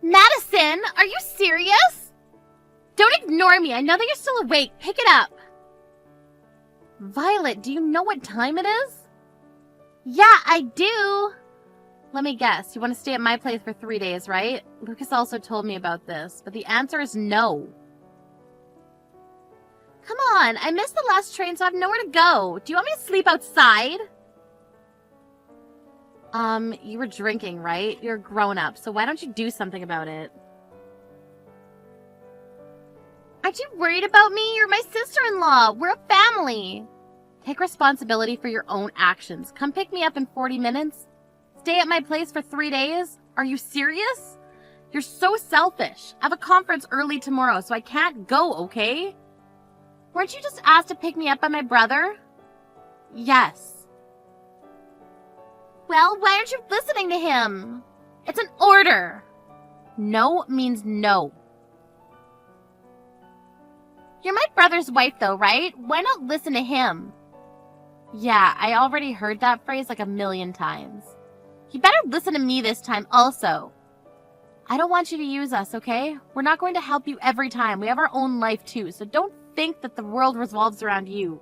Madison, are you serious? Don't ignore me. I know that you're still awake. Pick it up. Violet, do you know what time it is? Yeah, I do. Let me guess. You want to stay at my place for 3 days, right? Lucas also told me about this, but the answer is no. Come on, I missed the last train, so I have nowhere to go. Do you want me to sleep outside? You were drinking, right? You're a grown-up, so why don't you do something about it? Aren't you worried about me? You're my sister-in-law. We're a family. Take responsibility for your own actions. Come pick me up in 40 minutes. Stay at my place for 3 days? Are you serious? You're so selfish. I have a conference early tomorrow, so I can't go, okay? Weren't you just asked to pick me up by my brother? Yes. Well, why aren't you listening to him? It's an order. No means no. You're my brother's wife, though, right? Why not listen to him? Yeah, I already heard that phrase like 1,000,000 times. You better listen to me this time also. I don't want you to use us, okay? We're not going to help you every time. We have our own life, too, so don't think that the world revolves around you.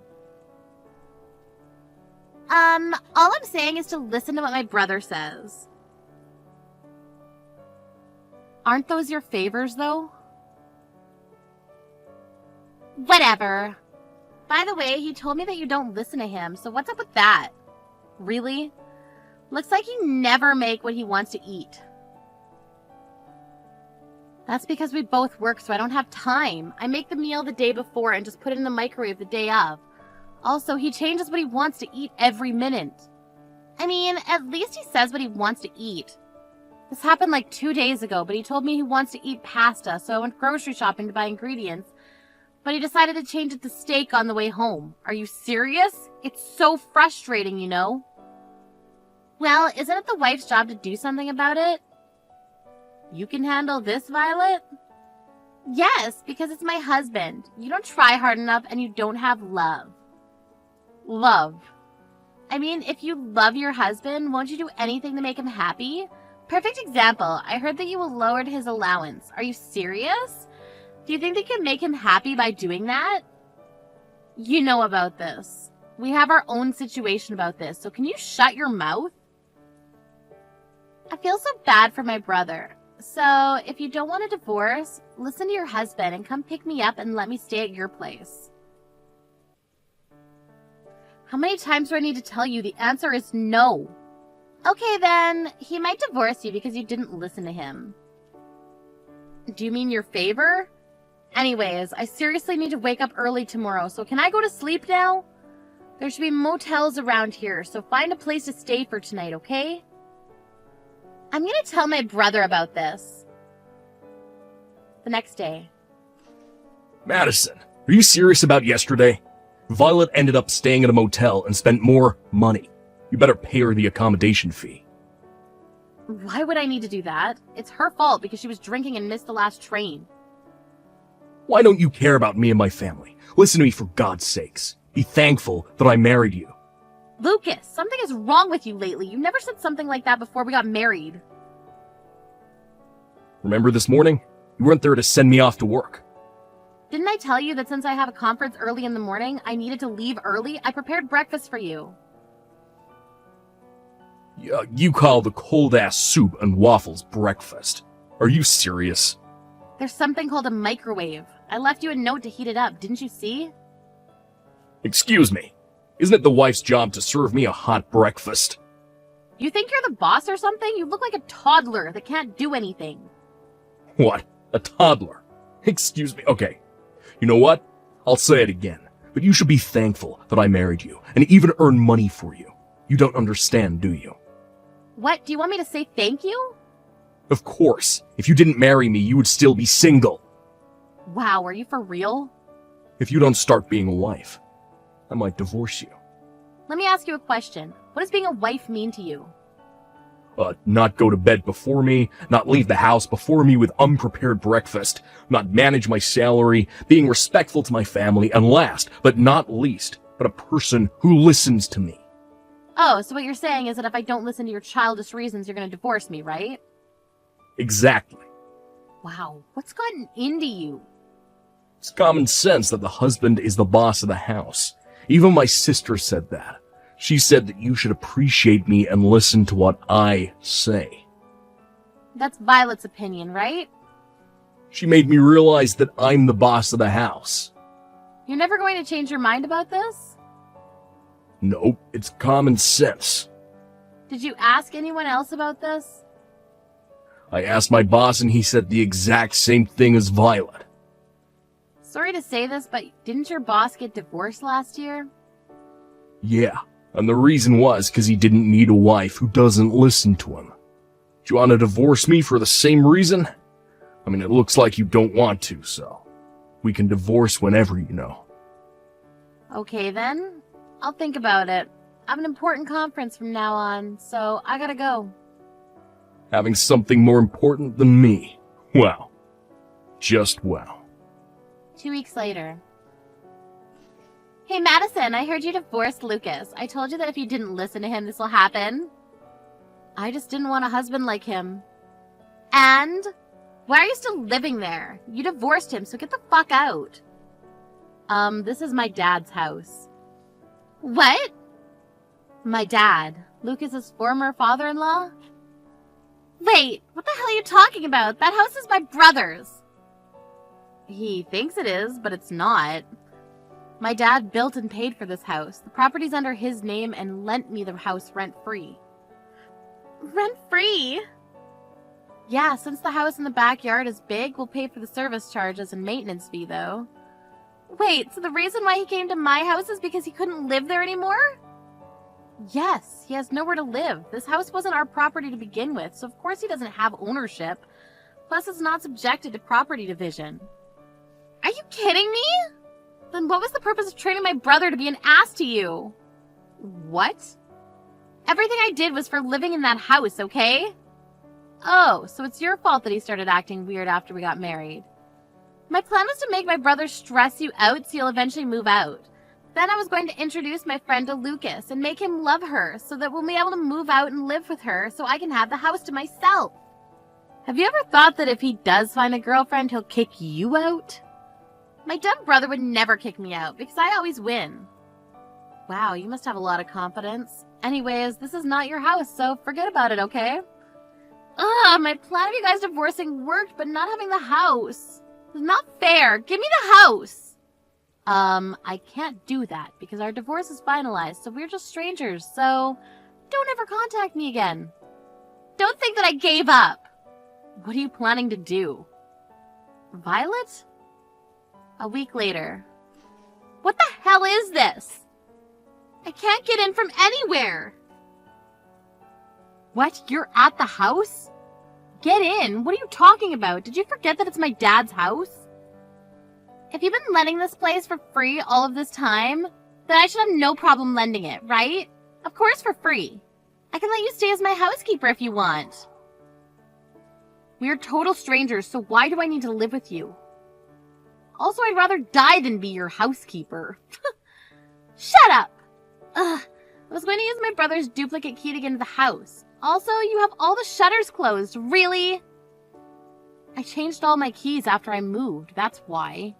All I'm saying is to listen to what my brother says. Aren't those your favors, though? Whatever. By the way, he told me that you don't listen to him, so what's up with that? Really? Looks like you never make what he wants to eat. That's because we both work, so I don't have time. I make the meal the day before and just put it in the microwave the day of. Also, he changes what he wants to eat every minute. I mean, at least he says what he wants to eat. This happened like 2 days ago, but he told me he wants to eat pasta, so I went grocery shopping to buy ingredients. But he decided to change it to steak on the way home. Are you serious? It's so frustrating, you know? Well, isn't it the wife's job to do something about it? You can handle this, Violet? Yes, because it's my husband. You don't try hard enough and you don't have love. Love. I mean, if you love your husband, won't you do anything to make him happy? Perfect example. I heard that you lowered his allowance. Are you serious? Do you think they can make him happy by doing that? You know about this. We have our own situation about this, so can you shut your mouth? I feel so bad for my brother. So, if you don't want a divorce, listen to your husband and come pick me up and let me stay at your place. How many times do I need to tell you? The answer is no. Okay then, he might divorce you because you didn't listen to him. Do you mean your favor? Anyways, I seriously need to wake up early tomorrow, so can I go to sleep now? There should be motels around here, so find a place to stay for tonight, okay? I'm gonna tell my brother about this. The next day. Madison, are you serious about yesterday? Violet ended up staying at a motel and spent more money. You better pay her the accommodation fee. Why would I need to do that? It's her fault because she was drinking and missed the last train. Why don't you care about me and my family? Listen to me for God's sakes. Be thankful that I married you. Lucas, something is wrong with you lately. You never said something like that before we got married. Remember this morning? You weren't there to send me off to work. Didn't I tell you that since I have a conference early in the morning, I needed to leave early? I prepared breakfast for you. You call the cold-ass soup and waffles breakfast. Are you serious? There's something called a microwave. I left you a note to heat it up, didn't you see? Excuse me. Isn't it the wife's job to serve me a hot breakfast? You think you're the boss or something? You look like a toddler that can't do anything. What? A toddler? Excuse me. Okay. You know what? I'll say it again. But you should be thankful that I married you and even earn money for you. You don't understand, do you? What? Do you want me to say thank you? Of course. If you didn't marry me, you would still be single. Wow, are you for real? If you don't start being a wife, I might divorce you. Let me ask you a question. What does being a wife mean to you? Not go to bed before me, not leave the house before me with unprepared breakfast, not manage my salary, being respectful to my family, and last, but not least, but a person who listens to me. Oh, so what you're saying is that if I don't listen to your childish reasons, you're going to divorce me, right? Exactly. Wow, what's gotten into you? It's common sense that the husband is the boss of the house. Even my sister said that. She said that you should appreciate me and listen to what I say. That's Violet's opinion, right? She made me realize that I'm the boss of the house. You're never going to change your mind about this? Nope, it's common sense. Did you ask anyone else about this? I asked my boss and he said the exact same thing as Violet. Sorry to say this, but didn't your boss get divorced last year? Yeah, and the reason was because he didn't need a wife who doesn't listen to him. Do you want to divorce me for the same reason? I mean, it looks like you don't want to, so we can divorce whenever, you know. Okay then, I'll think about it. I have an important conference from now on, so I gotta go. Having something more important than me. Wow. Just wow. 2 weeks later. Hey Madison, I heard you divorced Lucas. I told you that if you didn't listen to him, this will happen. I just didn't want a husband like him. And? Why are you still living there? You divorced him, so get the fuck out. This is my dad's house. What? My dad, Lucas's former father-in-law? Wait, what the hell are you talking about? That house is my brother's. He thinks it is, but it's not. My dad built and paid for this house. The property's under his name and lent me the house rent-free. Rent-free? Yeah, since the house in the backyard is big, we'll pay for the service charges and maintenance fee, though. Wait, so the reason why he came to my house is because he couldn't live there anymore? Yes, he has nowhere to live. This house wasn't our property to begin with, so of course he doesn't have ownership. Plus, it's not subjected to property division. Are you kidding me? Then what was the purpose of training my brother to be an ass to you? What? Everything I did was for living in that house, okay? Oh, so it's your fault that he started acting weird after we got married. My plan was to make my brother stress you out so you'll eventually move out. Then I was going to introduce my friend to Lucas and make him love her so that we'll be able to move out and live with her so I can have the house to myself. Have you ever thought that if he does find a girlfriend, he'll kick you out? My dumb brother would never kick me out because I always win. Wow, you must have a lot of confidence. Anyways, this is not your house, so forget about it, okay? Ugh, my plan of you guys divorcing worked, but not having the house. It's not fair. Give me the house. I can't do that because our divorce is finalized, so we're just strangers, so don't ever contact me again. Don't think that I gave up. What are you planning to do? Violet? A week later. What the hell is this? I can't get in from anywhere. What? You're at the house? Get in. What are you talking about? Did you forget that it's my dad's house? If you've been letting this place for free all of this time, then I should have no problem lending it, right? Of course for free. I can let you stay as my housekeeper if you want. We are total strangers, so why do I need to live with you? Also, I'd rather die than be your housekeeper. Shut up! Ugh, I was going to use my brother's duplicate key to get into the house. Also, you have all the shutters closed. Really? I changed all my keys after I moved. That's why.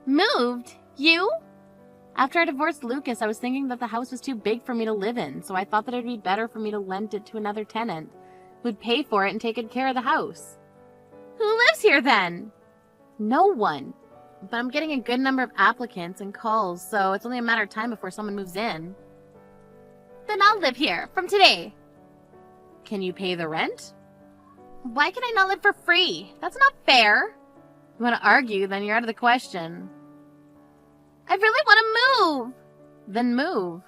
Moved? You? After I divorced Lucas, I was thinking that the house was too big for me to live in, so I thought that it would be better for me to lend it to another tenant who'd pay for it and take good care of the house. Who lives here then? No one. But I'm getting a good number of applicants and calls, so it's only a matter of time before someone moves in. Then I'll live here, from today. Can you pay the rent? Why can I not live for free? That's not fair. You want to argue, then you're out of the question. I really want to move. Then move.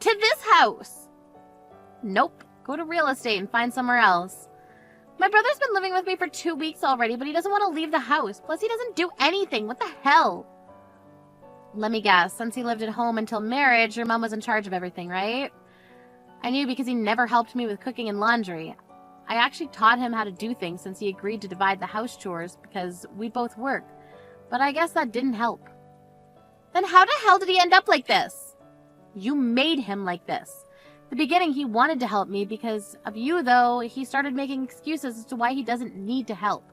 To this house. Nope. Go to real estate and find somewhere else. My brother's been living with me for 2 weeks already, but he doesn't want to leave the house. Plus, he doesn't do anything. What the hell? Let me guess. Since he lived at home until marriage, your mom was in charge of everything, right? I knew because he never helped me with cooking and laundry. I actually taught him how to do things since he agreed to divide the house chores because we both work. But I guess that didn't help. Then how the hell did he end up like this? You made him like this. At the beginning, he wanted to help me because of you, though. He started making excuses as to why he doesn't need to help.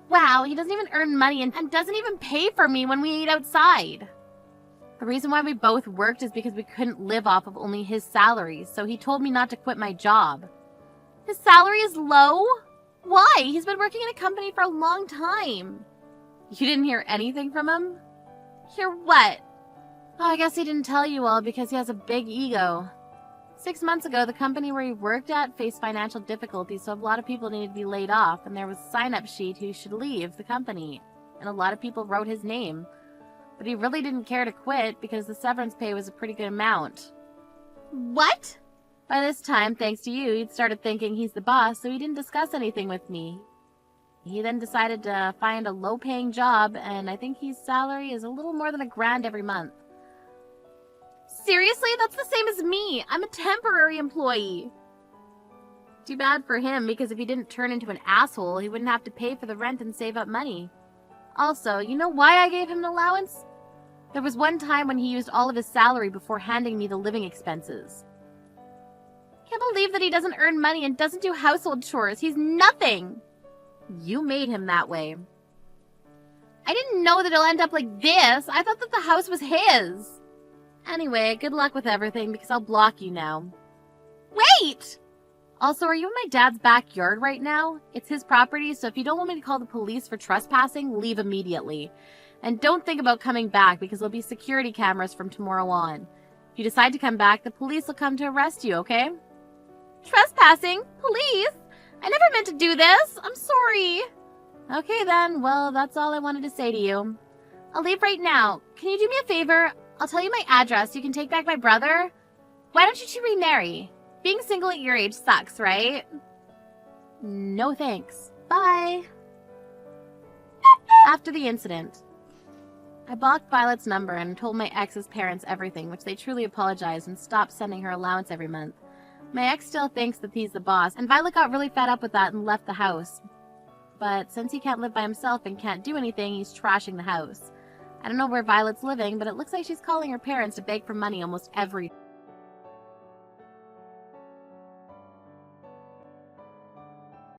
Wow, he doesn't even earn money and doesn't even pay for me when we eat outside. The reason why we both worked is because we couldn't live off of only his salary, so he told me not to quit my job. His salary is low? Why? He's been working in a company for a long time. You didn't hear anything from him? Hear what? Oh, I guess he didn't tell you all because he has a big ego. 6 months ago, the company where he worked at faced financial difficulties, so a lot of people needed to be laid off, and there was a sign-up sheet who should leave the company, and a lot of people wrote his name. But he really didn't care to quit because the severance pay was a pretty good amount. What? By this time, thanks to you, he'd started thinking he's the boss, so he didn't discuss anything with me. He then decided to find a low-paying job, and I think his salary is a little more than $1,000 every month. Seriously? That's the same as me. I'm a temporary employee. Too bad for him, because if he didn't turn into an asshole, he wouldn't have to pay for the rent and save up money. Also, you know why I gave him an allowance? There was one time when he used all of his salary before handing me the living expenses. Can't believe that he doesn't earn money and doesn't do household chores. He's nothing. You made him that way. I didn't know that he'll end up like this. I thought that the house was his. Anyway, good luck with everything because I'll block you now. Wait! Also, are you in my dad's backyard right now? It's his property, so if you don't want me to call the police for trespassing, leave immediately. And don't think about coming back because there'll be security cameras from tomorrow on. If you decide to come back, the police will come to arrest you, okay? Trespassing? Police? I never meant to do this. I'm sorry. Okay then, well, that's all I wanted to say to you. I'll leave right now. Can you do me a favor? I'll tell you my address. You can take back my brother. Why don't you two remarry? Being single at your age sucks, right? No thanks. Bye. After the incident, I blocked Violet's number and told my ex's parents everything, which they truly apologized and stopped sending her allowance every month. My ex still thinks that he's the boss, and Violet got really fed up with that and left the house. But since he can't live by himself and can't do anything, he's trashing the house. I don't know where Violet's living, but it looks like she's calling her parents to beg for money almost every